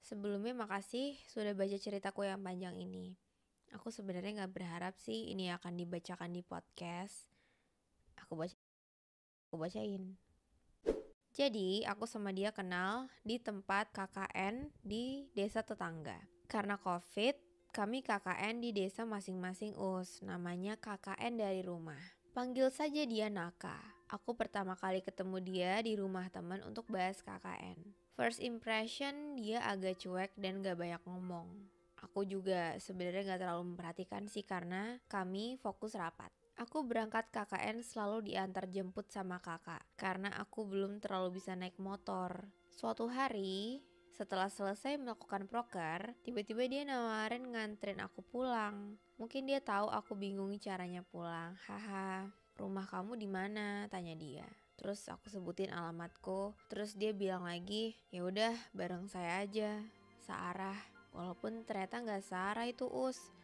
Sebelumnya makasih sudah baca ceritaku yang panjang ini. Aku sebenarnya gak berharap sih ini akan dibacakan di podcast. Aku bacain. Jadi aku sama dia kenal di tempat KKN di desa tetangga. Karena COVID, kami KKN di desa masing-masing namanya KKN dari rumah. Panggil saja dia Naka. Aku pertama kali ketemu dia di rumah teman untuk bahas KKN. First impression dia agak cuek dan gak banyak ngomong. Aku juga sebenarnya gak terlalu memperhatikan sih karena kami fokus rapat. Aku berangkat KKN selalu diantar jemput sama kakak karena aku belum terlalu bisa naik motor. Suatu hari, setelah selesai melakukan proker, tiba-tiba dia nawarin nganterin aku pulang. Mungkin dia tahu aku bingung caranya pulang. Haha, rumah kamu di mana? Tanya dia. Terus aku sebutin alamatku. Terus dia bilang lagi, ya udah bareng saya aja, searah. Walaupun ternyata nggak searah itu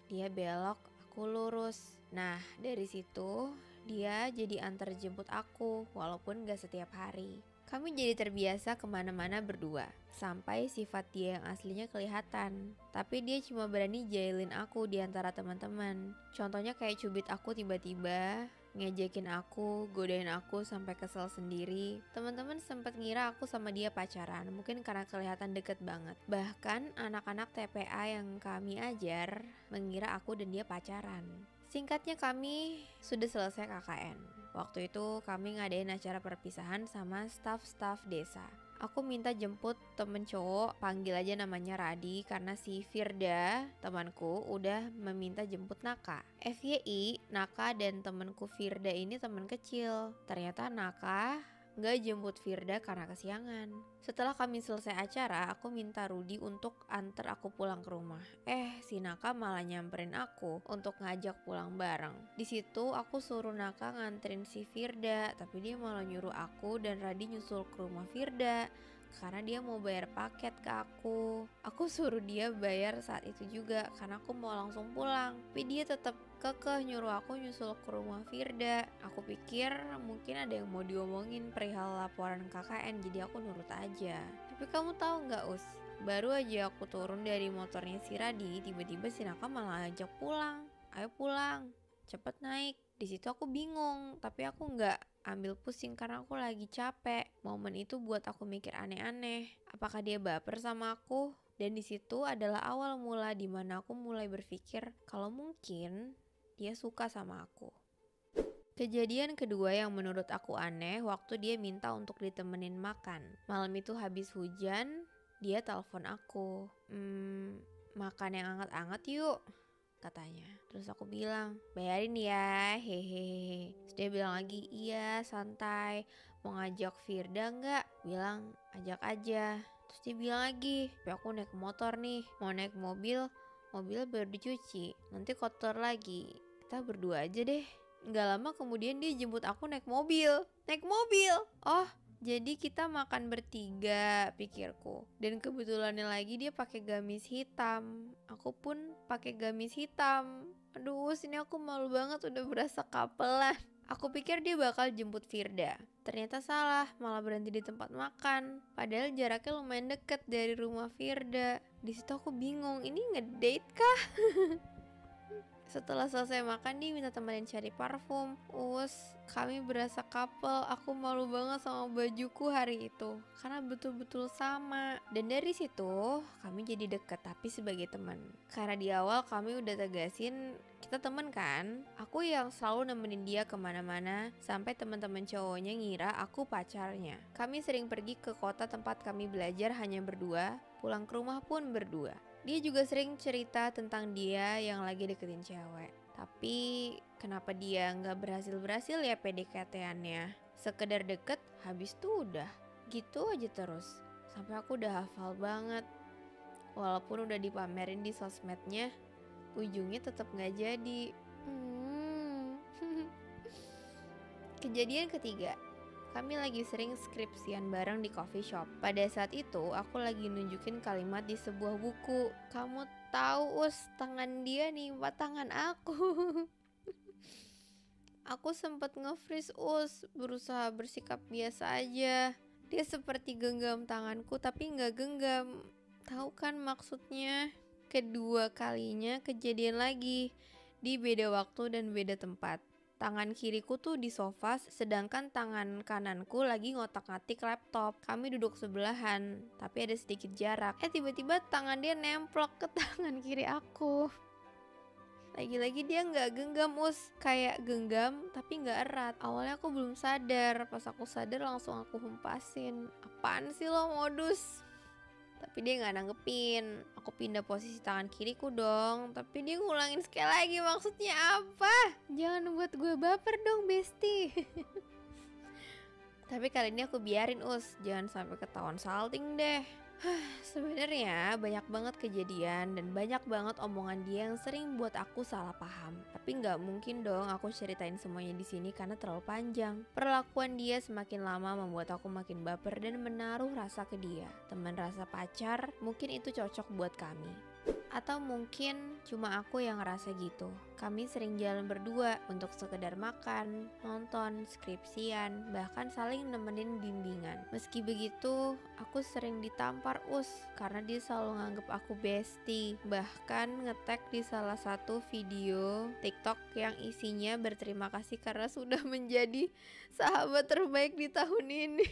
Dia belok, aku lurus. Nah dari situ dia jadi antar jemput aku, walaupun nggak setiap hari. Kami jadi terbiasa kemana-mana berdua, sampai sifat dia yang aslinya kelihatan. Tapi dia cuma berani jailin aku di antara teman-teman. Contohnya kayak cubit aku tiba-tiba, ngejekin aku, godain aku sampai kesel sendiri. Teman-teman sempat ngira aku sama dia pacaran, mungkin karena kelihatan deket banget. Bahkan anak-anak TPA yang kami ajar mengira aku dan dia pacaran. Singkatnya kami sudah selesai KKN. Waktu itu kami ngadain acara perpisahan sama staf-staf desa. Aku minta jemput temen cowok, panggil aja namanya Radi karena si Firda, temanku, udah meminta jemput Naka. FYI, Naka dan temenku Firda ini temen kecil. Ternyata Naka gak jemput Firda karena kesiangan. Setelah kami selesai acara, aku minta Rudi untuk antar aku pulang ke rumah. Si Naka malah nyamperin aku untuk ngajak pulang bareng. Di situ aku suruh Naka nganterin si Firda, tapi dia malah nyuruh aku dan Radi nyusul ke rumah Firda karena dia mau bayar paket ke aku. Aku suruh dia bayar saat itu juga karena aku mau langsung pulang. Tapi dia tetap kekeh nyuruh aku nyusul ke rumah Firda. Aku pikir mungkin ada yang mau diomongin perihal laporan KKN, jadi aku nurut aja. Tapi kamu tahu nggak baru aja aku turun dari motornya si Radi, tiba-tiba si Naka malah ajak pulang. Ayo pulang, cepet naik. Di situ aku bingung, tapi aku nggak ambil pusing karena aku lagi capek. Momen itu buat aku mikir aneh-aneh. Apakah dia baper sama aku? Dan di situ adalah awal mula dimana aku mulai berpikir kalau mungkin dia suka sama aku. Kejadian kedua yang menurut aku aneh waktu dia minta untuk ditemenin makan. Malam itu habis hujan, dia telepon aku. Makan yang anget-anget yuk, katanya. Terus aku bilang, bayarin ya, hehehe. Terus dia bilang lagi, iya santai, mau ngajak Firda nggak? Bilang, ajak aja. Terus dia bilang lagi, tapi aku naik motor nih, mau naik mobil baru dicuci, nanti kotor lagi. Kita berdua aja deh. Gak lama kemudian dia jemput aku naik mobil. Oh, jadi kita makan bertiga, pikirku. Dan kebetulannya lagi dia pakai gamis hitam. Aku pun pakai gamis hitam. Aduh, sini aku malu banget, udah berasa kapelan. Aku pikir dia bakal jemput Firda. Ternyata salah, malah berhenti di tempat makan. Padahal jaraknya lumayan deket dari rumah Firda. Di situ aku bingung, ini ngedate kah? Setelah selesai makan dia minta temenin cari parfum. Kami berasa couple. Aku malu banget sama bajuku hari itu karena betul-betul sama. Dan dari situ kami jadi deket tapi sebagai teman. Karena di awal kami udah tegasin kita temen kan. Aku yang selalu nemenin dia kemana-mana sampai teman-teman cowoknya ngira aku pacarnya. Kami sering pergi ke kota tempat kami belajar hanya berdua. Pulang ke rumah pun berdua. Dia juga sering cerita tentang dia yang lagi deketin cewek. Tapi kenapa dia gak berhasil-berhasil ya PDKT-annya? Sekedar deket, habis tuh udah. Gitu aja terus. Sampai aku udah hafal banget. Walaupun udah dipamerin di sosmednya, ujungnya tetap gak jadi. Kejadian ketiga. Kami lagi sering skripsian bareng di coffee shop. Pada saat itu, aku lagi nunjukin kalimat di sebuah buku. Kamu tahu, tangan dia nimpa tangan aku. Aku sempat nge-freeze, berusaha bersikap biasa aja. Dia seperti genggam tanganku, tapi nggak genggam. Tahu kan maksudnya? Kedua kalinya kejadian lagi, di beda waktu dan beda tempat. Tangan kiriku tuh di sofa, sedangkan tangan kananku lagi ngotak-ngatik laptop. Kami duduk sebelahan, tapi ada sedikit jarak. Tiba-tiba tangan dia nemplok ke tangan kiri aku. Lagi-lagi dia gak genggam, kayak genggam tapi gak erat. Awalnya aku belum sadar, pas aku sadar langsung aku hempasin. Apaan sih lo modus? Tapi dia gak nanggepin. Aku pindah posisi tangan kiriku dong, tapi dia ngulangin sekali lagi. Maksudnya apa? Jangan buat gue baper dong, Besti. Tapi kali ini aku biarin, jangan sampai ketahuan salting deh. Sebenarnya banyak banget kejadian dan banyak banget omongan dia yang sering buat aku salah paham. Tapi nggak mungkin dong aku ceritain semuanya di sini karena terlalu panjang. Perlakuan dia semakin lama membuat aku makin baper dan menaruh rasa ke dia. Teman rasa pacar, mungkin itu cocok buat kami. Atau mungkin cuma aku yang ngerasa gitu. Kami sering jalan berdua untuk sekedar makan, nonton, skripsian, bahkan saling nemenin bimbingan. Meski begitu, aku sering ditampar karena dia selalu nganggep aku bestie. Bahkan nge-tag di salah satu video TikTok yang isinya berterima kasih karena sudah menjadi sahabat terbaik di tahun ini.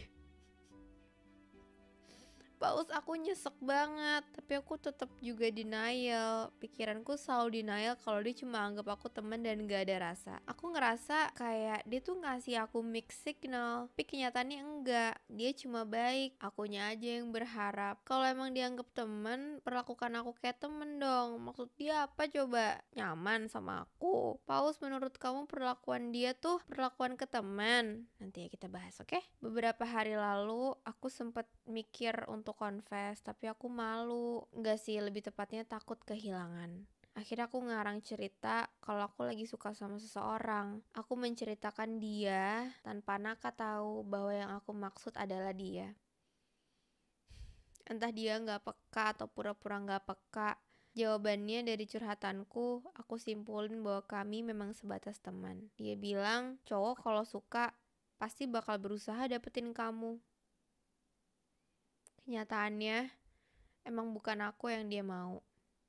Paus, aku nyesek banget, tapi aku tetap juga denial. Pikiranku selalu denial kalau dia cuma anggap aku teman dan gak ada rasa. Aku ngerasa kayak dia tuh ngasih aku mixed signal, tapi kenyataannya enggak. Dia cuma baik, akunya aja yang berharap. Kalau emang dianggap teman, perlakukan aku kayak temen dong. Maksud dia apa coba? Nyaman sama aku? Paus, menurut kamu perlakuan dia tuh perlakuan ke teman? Nanti ya kita bahas, oke? Beberapa hari lalu aku sempet mikir untuk confess, tapi aku malu. Enggak sih, lebih tepatnya takut kehilangan. Akhirnya aku ngarang cerita kalau aku lagi suka sama seseorang. Aku menceritakan dia tanpa Naka tahu bahwa yang aku maksud adalah dia. Entah dia gak peka atau pura-pura gak peka. Jawabannya dari curhatanku, aku simpulin bahwa kami memang sebatas teman. Dia bilang, cowok kalau suka pasti bakal berusaha dapetin kamu. Kenyataannya, emang bukan aku yang dia mau.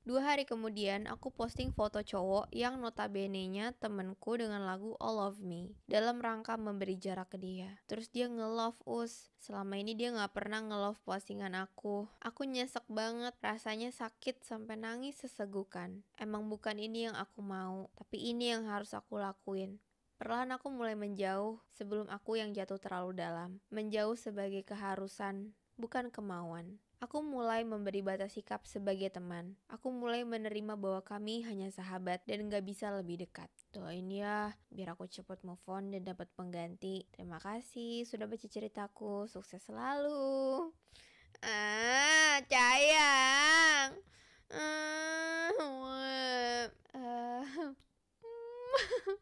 2 hari kemudian, aku posting foto cowok yang notabene-nya temenku dengan lagu All of Me dalam rangka memberi jarak ke dia. Terus dia nge-love Selama ini dia gak pernah nge-love postingan aku. Aku nyesek banget, rasanya sakit sampai nangis sesegukan. Emang bukan ini yang aku mau, tapi ini yang harus aku lakuin. Perlahan aku mulai menjauh sebelum aku yang jatuh terlalu dalam. Menjauh sebagai keharusan, bukan kemauan. Aku mulai memberi batas sikap sebagai teman. Aku mulai menerima bahwa kami hanya sahabat dan gak bisa lebih dekat. Doain ya, biar aku cepat move on dan dapat pengganti. Terima kasih sudah baca ceritaku. Sukses selalu. Sayang.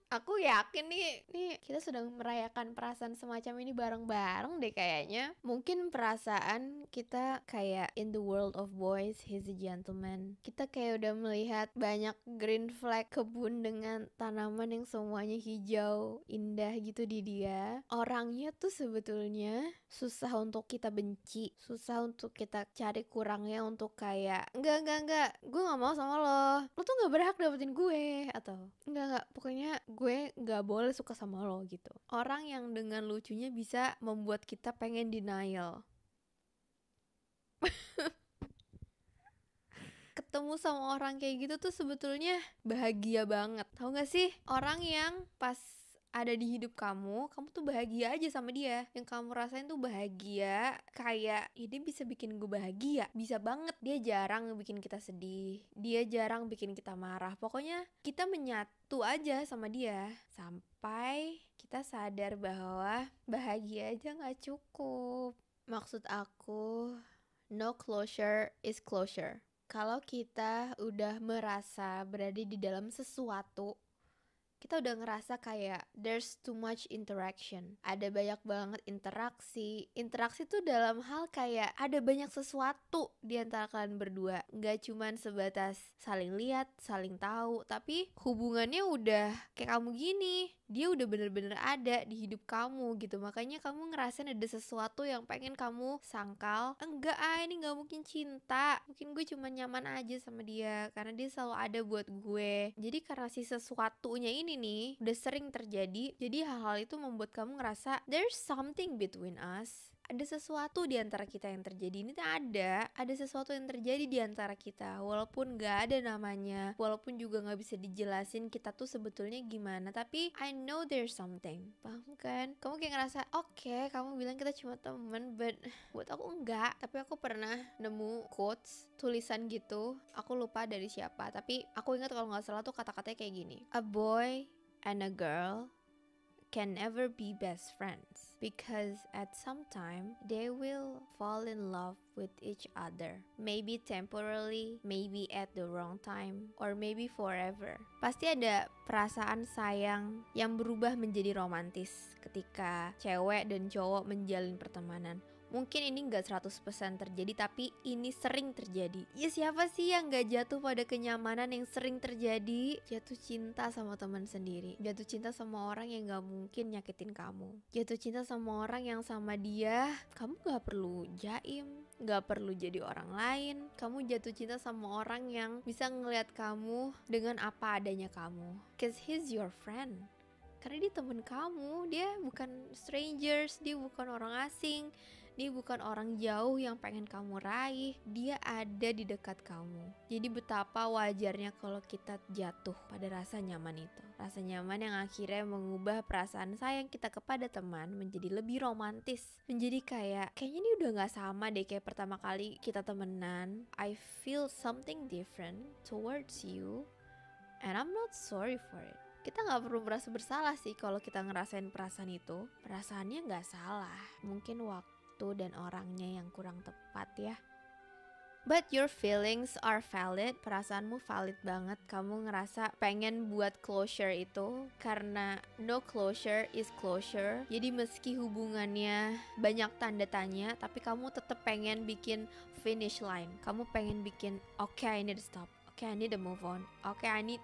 Aku yakin nih kita sedang merayakan perasaan semacam ini bareng-bareng deh kayaknya. Mungkin perasaan kita kayak in the world of boys, he's a gentleman. Kita kayak udah melihat banyak green flag kebun dengan tanaman yang semuanya hijau, indah gitu di dia. Orangnya tuh sebetulnya susah untuk kita benci, susah untuk kita cari kurangnya untuk kayak enggak, gue gak mau sama lo tuh gak berhak dapetin gue, atau enggak, pokoknya gue gak boleh suka sama lo gitu. Orang yang dengan lucunya bisa membuat kita pengen denial. Ketemu sama orang kayak gitu tuh sebetulnya bahagia banget. Tahu gak sih, orang yang pas ada di hidup kamu tuh bahagia aja sama dia. Yang kamu rasain tuh bahagia, kayak ya dia bisa bikin gue bahagia. Bisa banget, dia jarang bikin kita sedih, dia jarang bikin kita marah. Pokoknya kita menyatu aja sama dia sampai kita sadar bahwa bahagia aja gak cukup. Maksud aku, no closure is closure. Kalau kita udah merasa berada di dalam sesuatu, kita udah ngerasa kayak there's too much interaction. Ada banyak banget interaksi. Interaksi tuh dalam hal kayak ada banyak sesuatu di antara kalian berdua. Gak cuman sebatas saling lihat, saling tahu, tapi hubungannya udah kayak kamu gini. dia udah bener-bener ada di hidup kamu gitu. Makanya kamu ngerasain ada sesuatu yang pengen kamu sangkal, enggak ini gak mungkin cinta, mungkin gue cuma nyaman aja sama dia karena dia selalu ada buat gue. Jadi karena si sesuatunya ini nih udah sering terjadi, jadi hal-hal itu membuat kamu ngerasa there's something between us. Ada sesuatu di antara kita yang terjadi. Ini tuh ada sesuatu yang terjadi di antara kita, walaupun gak ada namanya, walaupun juga gak bisa dijelasin kita tuh sebetulnya gimana, tapi I know there's something. Paham kan? Kamu kayak ngerasa oke, kamu bilang kita cuma temen, but buat aku enggak. Tapi aku pernah nemu quotes, tulisan gitu, aku lupa dari siapa, tapi aku ingat kalau gak salah tuh kata-katanya kayak gini: a boy and a girl can never be best friends because at some time they will fall in love with each other, maybe temporarily, maybe at the wrong time, or maybe forever. Pasti ada perasaan sayang yang berubah menjadi romantis ketika cewek dan cowok menjalin pertemanan. Mungkin ini gak 100% terjadi, tapi ini sering terjadi. Ya siapa sih yang gak jatuh pada kenyamanan yang sering terjadi? Jatuh cinta sama teman sendiri, jatuh cinta sama orang yang gak mungkin nyakitin kamu, jatuh cinta sama orang yang sama dia kamu gak perlu jaim, gak perlu jadi orang lain. Kamu jatuh cinta sama orang yang bisa ngelihat kamu dengan apa adanya kamu, cause he's your friend. Karena dia temen kamu, dia bukan strangers, dia bukan orang asing, dia bukan orang jauh yang pengen kamu raih, dia ada di dekat kamu. Jadi betapa wajarnya kalau kita jatuh pada rasa nyaman itu. Rasa nyaman yang akhirnya mengubah perasaan sayang kita kepada teman menjadi lebih romantis. Menjadi kayaknya ini udah gak sama deh kayak pertama kali kita temenan. I feel something different towards you and I'm not sorry for it. Kita gak perlu merasa bersalah sih kalau kita ngerasain perasaan itu. Perasaannya gak salah, mungkin waktu dan orangnya yang kurang tepat ya. But your feelings are valid, perasaanmu valid banget. Kamu ngerasa pengen buat closure itu karena no closure is closure. Jadi meski hubungannya banyak tanda tanya, tapi kamu tetap pengen bikin finish line. Kamu pengen bikin okay, I need to stop, okay, I need to move on, okay, I need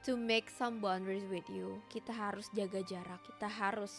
to make some boundaries with you. Kita harus jaga jarak, kita harus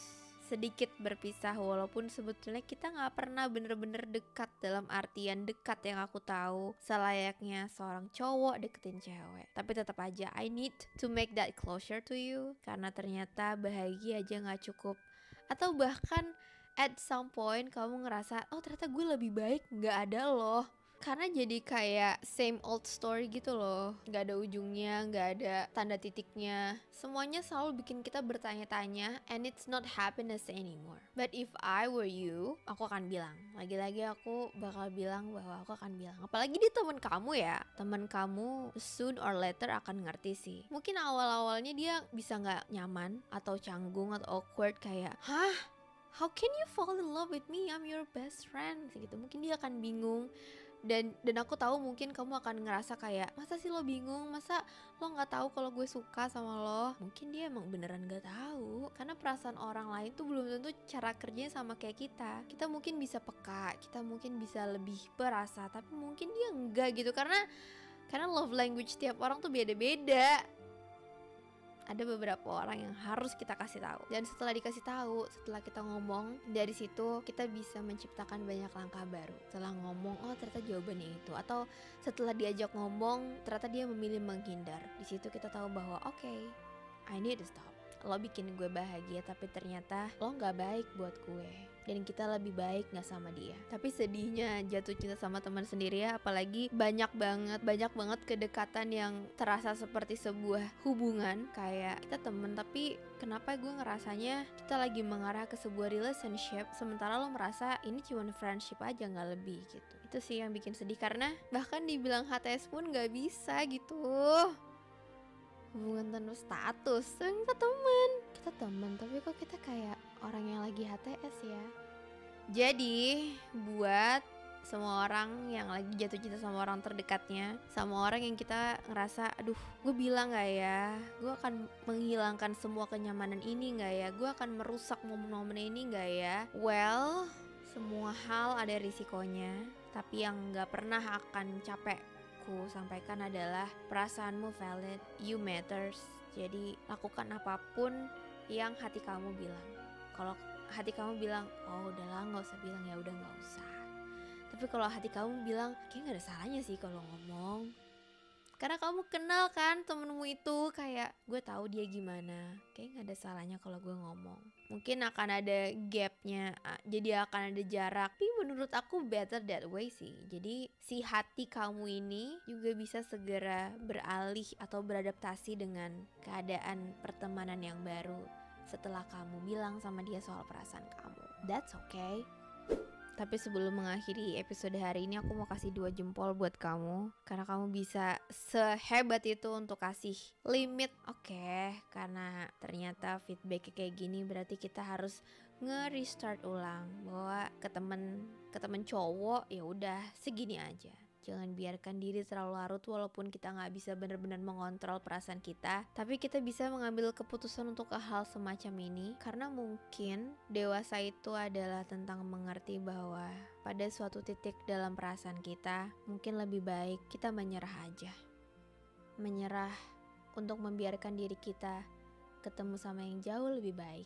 sedikit berpisah, walaupun sebetulnya kita gak pernah bener-bener dekat dalam artian dekat yang aku tahu selayaknya seorang cowok deketin cewek. Tapi tetap aja I need to make that closure to you, karena ternyata bahagia aja gak cukup. Atau bahkan at some point kamu ngerasa oh ternyata gue lebih baik gak ada loh. Karena jadi kayak same old story gitu loh, gak ada ujungnya, gak ada tanda titiknya. Semuanya selalu bikin kita bertanya-tanya, and it's not happiness anymore. But if I were you, aku akan bilang, lagi-lagi aku bakal bilang bahwa aku akan bilang, apalagi dia teman kamu ya, teman kamu soon or later akan ngerti sih. Mungkin awal-awalnya dia bisa gak nyaman atau canggung atau awkward kayak, hah? How can you fall in love with me? I'm your best friend gitu. Mungkin dia akan bingung. Dan aku tahu mungkin kamu akan ngerasa kayak, masa sih lo bingung, masa lo nggak tahu kalau gue suka sama lo. Mungkin dia emang beneran nggak tahu, karena perasaan orang lain tuh belum tentu cara kerjanya sama kayak kita mungkin bisa peka, kita mungkin bisa lebih berasa, tapi mungkin dia enggak gitu, karena love language tiap orang tuh beda-beda. Ada beberapa orang yang harus kita kasih tahu, dan setelah dikasih tahu, setelah kita ngomong, dari situ kita bisa menciptakan banyak langkah baru. Setelah ngomong, oh ternyata jawabannya itu, atau setelah diajak ngomong, ternyata dia memilih menghindar. Di situ kita tahu bahwa okay, I need to stop. Lo bikin gue bahagia, tapi ternyata lo nggak baik buat gue, dan kita lebih baik gak sama dia. Tapi sedihnya jatuh cinta sama teman sendiri ya, apalagi banyak banget kedekatan yang terasa seperti sebuah hubungan. Kayak kita temen, tapi kenapa gue ngerasanya kita lagi mengarah ke sebuah relationship, sementara lo merasa ini cuma friendship aja, gak lebih gitu. Itu sih yang bikin sedih, karena bahkan dibilang HTS pun gak bisa gitu. Hubungan tanpa status, kita teman, tapi kok kita kayak orang yang lagi HTS ya. Jadi buat semua orang yang lagi jatuh cinta sama orang terdekatnya, sama orang yang kita ngerasa, aduh gue bilang gak ya, gue akan menghilangkan semua kenyamanan ini gak ya, gue akan merusak momen-momen ini gak ya. Well, semua hal ada risikonya, tapi yang gak pernah akan capek ku sampaikan adalah perasaanmu valid, you matters. Jadi lakukan apapun yang hati kamu bilang. Kalau hati kamu bilang, oh udahlah nggak usah bilang, ya udah nggak usah. Tapi kalau hati kamu bilang, kayak nggak ada salahnya sih kalau ngomong, karena kamu kenal kan temenmu itu, kayak gue tahu dia gimana, kayak nggak ada salahnya kalau gue ngomong. Mungkin akan ada gapnya, jadi akan ada jarak, tapi menurut aku better that way sih. Jadi si hati kamu ini juga bisa segera beralih atau beradaptasi dengan keadaan pertemanan yang baru setelah kamu bilang sama dia soal perasaan kamu. That's okay. Tapi sebelum mengakhiri episode hari ini, aku mau kasih 2 jempol buat kamu, karena kamu bisa sehebat itu untuk kasih limit. Oke, karena ternyata feedback kayak gini berarti kita harus nge-restart ulang, bahwa ke temen cowok ya udah segini aja. Jangan biarkan diri terlalu larut, walaupun kita gak bisa benar-benar mengontrol perasaan kita, tapi kita bisa mengambil keputusan untuk hal semacam ini. Karena mungkin dewasa itu adalah tentang mengerti bahwa pada suatu titik dalam perasaan kita, mungkin lebih baik kita menyerah aja. Menyerah untuk membiarkan diri kita ketemu sama yang jauh lebih baik.